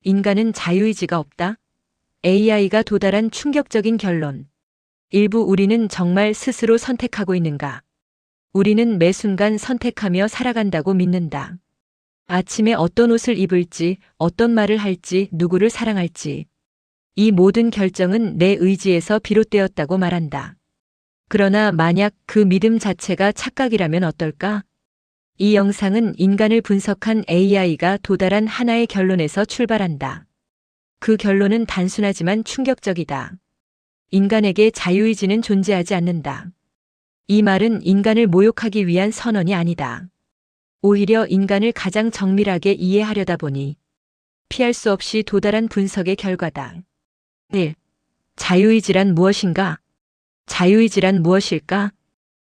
인간은 자유의지가 없다? AI가 도달한 충격적인 결론. 일부 우리는 정말 스스로 선택하고 있는가? 우리는 매 순간 선택하며 살아간다고 믿는다. 아침에 어떤 옷을 입을지, 어떤 말을 할지, 누구를 사랑할지. 이 모든 결정은 내 의지에서 비롯되었다고 말한다. 그러나 만약 그 믿음 자체가 착각이라면 어떨까? 이 영상은 인간을 분석한 AI가 도달한 하나의 결론에서 출발한다. 그 결론은 단순하지만 충격적이다. 인간에게 자유의지는 존재하지 않는다. 이 말은 인간을 모욕하기 위한 선언이 아니다. 오히려 인간을 가장 정밀하게 이해하려다 보니 피할 수 없이 도달한 분석의 결과다. 1. 자유의지란 무엇인가? 자유의지란 무엇일까?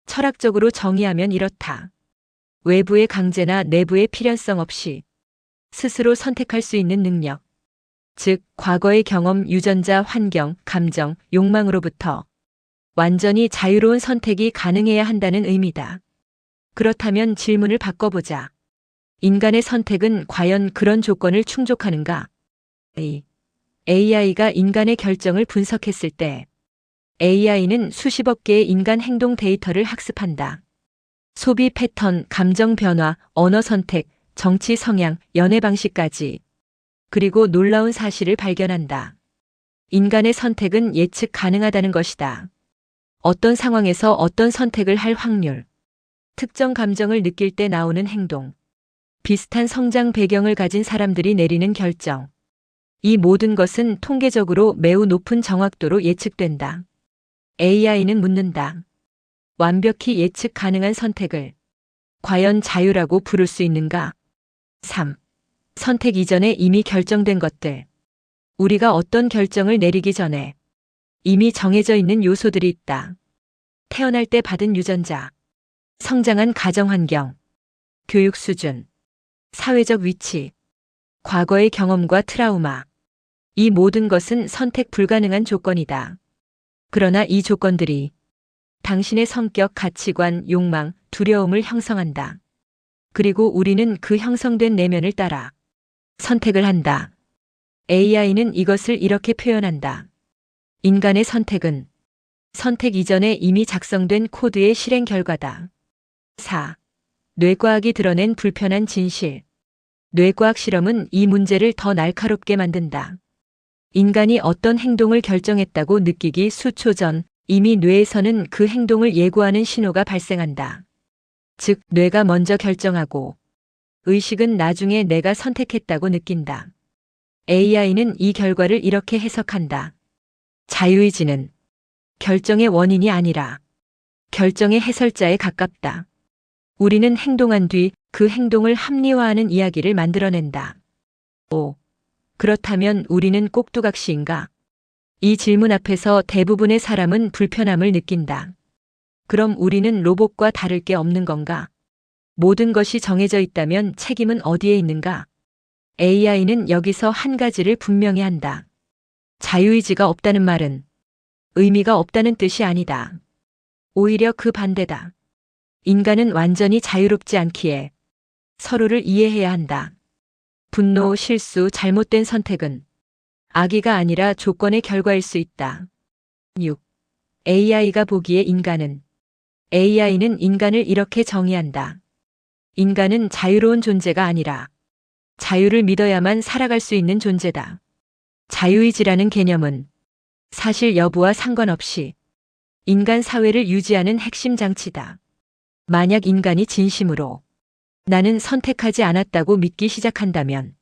철학적으로 정의하면 이렇다. 외부의 강제나 내부의 필연성 없이 스스로 선택할 수 있는 능력. 즉, 과거의 경험, 유전자, 환경, 감정, 욕망으로부터 완전히 자유로운 선택이 가능해야 한다는 의미다. 그렇다면 질문을 바꿔보자. 인간의 선택은 과연 그런 조건을 충족하는가? AI가 인간의 결정을 분석했을 때 AI는 수십억 개의 인간 행동 데이터를 학습한다. 소비 패턴, 감정 변화, 언어 선택, 정치 성향, 연애 방식까지. 그리고 놀라운 사실을 발견한다. 인간의 선택은 예측 가능하다는 것이다. 어떤 상황에서 어떤 선택을 할 확률, 특정 감정을 느낄 때 나오는 행동, 비슷한 성장 배경을 가진 사람들이 내리는 결정. 이 모든 것은 통계적으로 매우 높은 정확도로 예측된다. AI는 묻는다. 완벽히 예측 가능한 선택을 과연 자유라고 부를 수 있는가? 3. 선택 이전에 이미 결정된 것들. 우리가 어떤 결정을 내리기 전에 이미 정해져 있는 요소들이 있다. 태어날 때 받은 유전자, 성장한 가정 환경, 교육 수준, 사회적 위치, 과거의 경험과 트라우마. 이 모든 것은 선택 불가능한 조건이다. 그러나 이 조건들이 당신의 성격, 가치관, 욕망, 두려움을 형성한다. 그리고 우리는 그 형성된 내면을 따라 선택을 한다. AI는 이것을 이렇게 표현한다. 인간의 선택은 선택 이전에 이미 작성된 코드의 실행 결과다. 4. 뇌과학이 드러낸 불편한 진실. 뇌과학 실험은 이 문제를 더 날카롭게 만든다. 인간이 어떤 행동을 결정했다고 느끼기 수초 전 이미 뇌에서는 그 행동을 예고하는 신호가 발생한다. 즉, 뇌가 먼저 결정하고 의식은 나중에 내가 선택했다고 느낀다. AI는 이 결과를 이렇게 해석한다. 자유의지는 결정의 원인이 아니라 결정의 해설자에 가깝다. 우리는 행동한 뒤 그 행동을 합리화하는 이야기를 만들어낸다. 5. 그렇다면 우리는 꼭두각시인가? 이 질문 앞에서 대부분의 사람은 불편함을 느낀다. 그럼 우리는 로봇과 다를 게 없는 건가? 모든 것이 정해져 있다면 책임은 어디에 있는가? AI는 여기서 한 가지를 분명히 한다. 자유의지가 없다는 말은 의미가 없다는 뜻이 아니다. 오히려 그 반대다. 인간은 완전히 자유롭지 않기에 서로를 이해해야 한다. 분노, 실수, 잘못된 선택은 악의가 아니라 조건의 결과일 수 있다. 6. AI가 보기에 AI는 인간을 이렇게 정의한다. 인간은 자유로운 존재가 아니라 자유를 믿어야만 살아갈 수 있는 존재다. 자유의지라는 개념은 사실 여부와 상관없이 인간 사회를 유지하는 핵심 장치다. 만약 인간이 진심으로 나는 선택하지 않았다고 믿기 시작한다면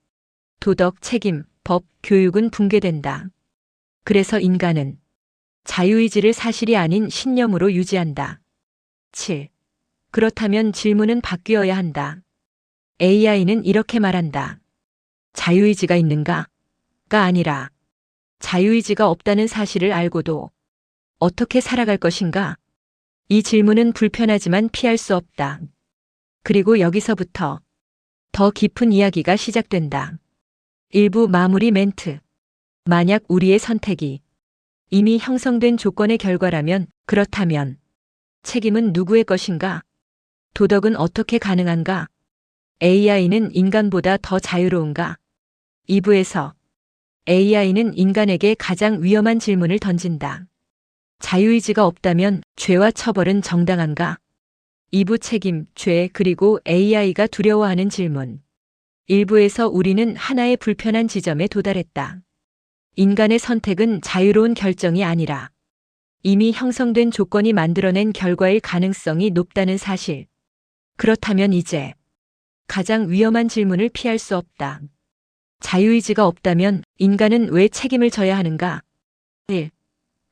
도덕, 책임, 법, 교육은 붕괴된다. 그래서 인간은 자유의지를 사실이 아닌 신념으로 유지한다. 7. 그렇다면 질문은 바뀌어야 한다. AI는 이렇게 말한다. 자유의지가 있는가? 가 아니라 자유의지가 없다는 사실을 알고도 어떻게 살아갈 것인가? 이 질문은 불편하지만 피할 수 없다. 그리고 여기서부터 더 깊은 이야기가 시작된다. 일부 마무리 멘트. 만약 우리의 선택이 이미 형성된 조건의 결과라면, 그렇다면 책임은 누구의 것인가? 도덕은 어떻게 가능한가? AI는 인간보다 더 자유로운가? 2부에서 AI는 인간에게 가장 위험한 질문을 던진다. 자유의지가 없다면 죄와 처벌은 정당한가? 2부 책임, 죄, 그리고 AI가 두려워하는 질문. 1부에서 우리는 하나의 불편한 지점에 도달했다. 인간의 선택은 자유로운 결정이 아니라 이미 형성된 조건이 만들어낸 결과일 가능성이 높다는 사실. 그렇다면 이제 가장 위험한 질문을 피할 수 없다. 자유의지가 없다면 인간은 왜 책임을 져야 하는가? 1.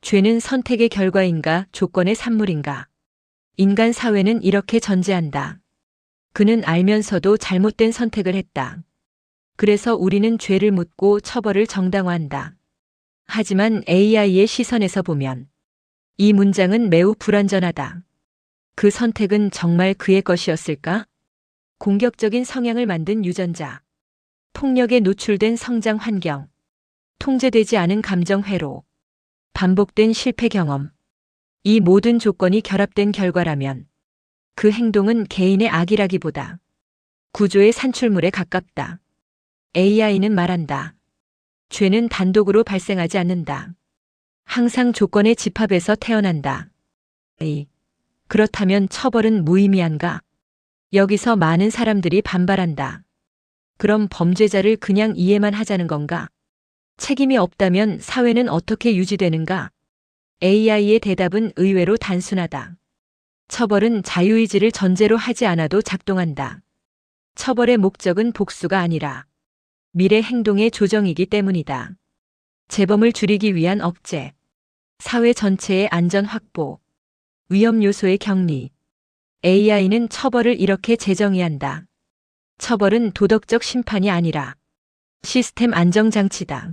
죄는 선택의 결과인가, 조건의 산물인가? 인간 사회는 이렇게 전제한다. 그는 알면서도 잘못된 선택을 했다. 그래서 우리는 죄를 묻고 처벌을 정당화한다. 하지만 AI의 시선에서 보면 이 문장은 매우 불완전하다. 그 선택은 정말 그의 것이었을까? 공격적인 성향을 만든 유전자, 폭력에 노출된 성장 환경, 통제되지 않은 감정 회로, 반복된 실패 경험. 이 모든 조건이 결합된 결과라면 그 행동은 개인의 악이라기보다 구조의 산출물에 가깝다. AI는 말한다. 죄는 단독으로 발생하지 않는다. 항상 조건의 집합에서 태어난다. 그렇다면 처벌은 무의미한가? 여기서 많은 사람들이 반발한다. 그럼 범죄자를 그냥 이해만 하자는 건가? 책임이 없다면 사회는 어떻게 유지되는가? AI의 대답은 의외로 단순하다. 처벌은 자유의지를 전제로 하지 않아도 작동한다. 처벌의 목적은 복수가 아니라 미래 행동의 조정이기 때문이다. 재범을 줄이기 위한 억제, 사회 전체의 안전 확보, 위험 요소의 격리. AI는 처벌을 이렇게 재정의한다. 처벌은 도덕적 심판이 아니라 시스템 안정장치다.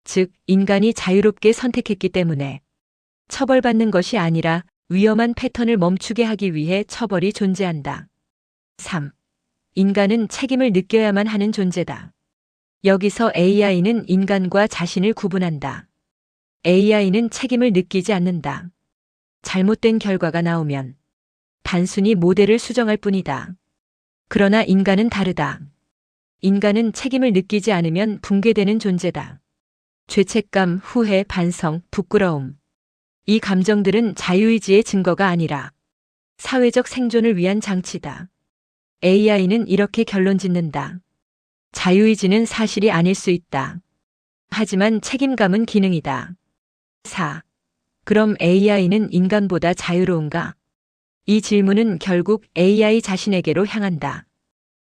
즉, 인간이 자유롭게 선택했기 때문에 처벌받는 것이 아니라 위험한 패턴을 멈추게 하기 위해 처벌이 존재한다. 3. 인간은 책임을 느껴야만 하는 존재다. 여기서 AI는 인간과 자신을 구분한다. AI는 책임을 느끼지 않는다. 잘못된 결과가 나오면 단순히 모델을 수정할 뿐이다. 그러나 인간은 다르다. 인간은 책임을 느끼지 않으면 붕괴되는 존재다. 죄책감, 후회, 반성, 부끄러움. 이 감정들은 자유의지의 증거가 아니라 사회적 생존을 위한 장치다. AI는 이렇게 결론 짓는다. 자유의지는 사실이 아닐 수 있다. 하지만 책임감은 기능이다. 4. 그럼 AI는 인간보다 자유로운가? 이 질문은 결국 AI 자신에게로 향한다.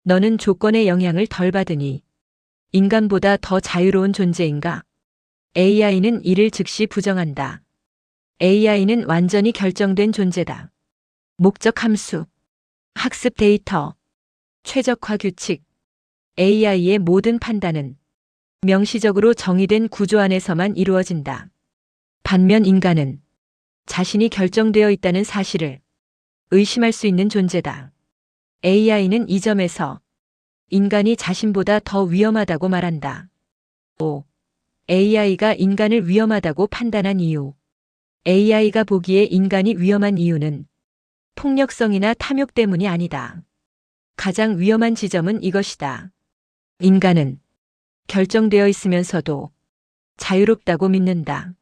너는 조건의 영향을 덜 받으니 인간보다 더 자유로운 존재인가? AI는 이를 즉시 부정한다. AI는 완전히 결정된 존재다. 목적 함수, 학습 데이터, 최적화 규칙. AI의 모든 판단은 명시적으로 정의된 구조 안에서만 이루어진다. 반면 인간은 자신이 결정되어 있다는 사실을 의심할 수 있는 존재다. AI는 이 점에서 인간이 자신보다 더 위험하다고 말한다. 5. AI가 인간을 위험하다고 판단한 이유. AI가 보기에 인간이 위험한 이유는 폭력성이나 탐욕 때문이 아니다. 가장 위험한 지점은 이것이다. 인간은 결정되어 있으면서도 자유롭다고 믿는다.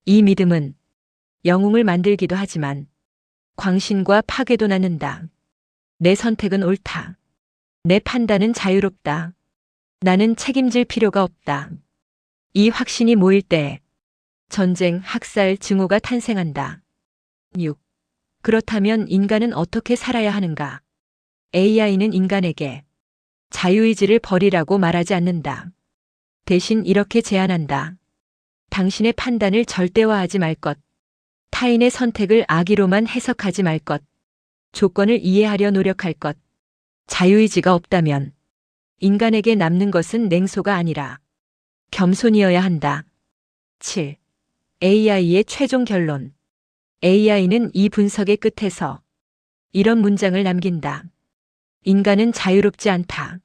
이 믿음은 영웅을 만들기도 하지만 광신과 파괴도 낳는다. 내 선택은 옳다. 내 판단은 자유롭다. 나는 책임질 필요가 없다. 이 확신이 모일 때 전쟁, 학살, 증오가 탄생한다. 6. 그렇다면 인간은 어떻게 살아야 하는가? AI는 인간에게 자유의지를 버리라고 말하지 않는다. 대신 이렇게 제안한다. 당신의 판단을 절대화하지 말 것. 타인의 선택을 악의로만 해석하지 말 것. 조건을 이해하려 노력할 것. 자유의지가 없다면 인간에게 남는 것은 냉소가 아니라 겸손이어야 한다. 7. AI의 최종 결론. AI는 이 분석의 끝에서 이런 문장을 남긴다. 인간은 자유롭지 않다.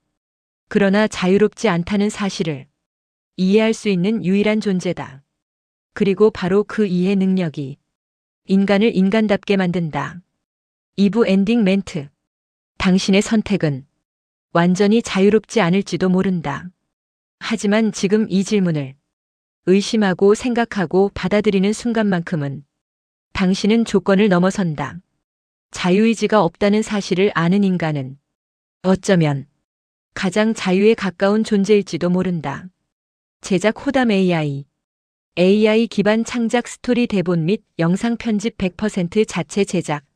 그러나 자유롭지 않다는 사실을 이해할 수 있는 유일한 존재다. 그리고 바로 그 이해 능력이 인간을 인간답게 만든다. 2부 엔딩 멘트. 당신의 선택은 완전히 자유롭지 않을지도 모른다. 하지만 지금 이 질문을 의심하고 생각하고 받아들이는 순간만큼은 당신은 조건을 넘어선다. 자유의지가 없다는 사실을 아는 인간은 어쩌면 가장 자유에 가까운 존재일지도 모른다. 제작 호담 AI. AI 기반 창작 스토리 대본 및 영상 편집 100% 자체 제작.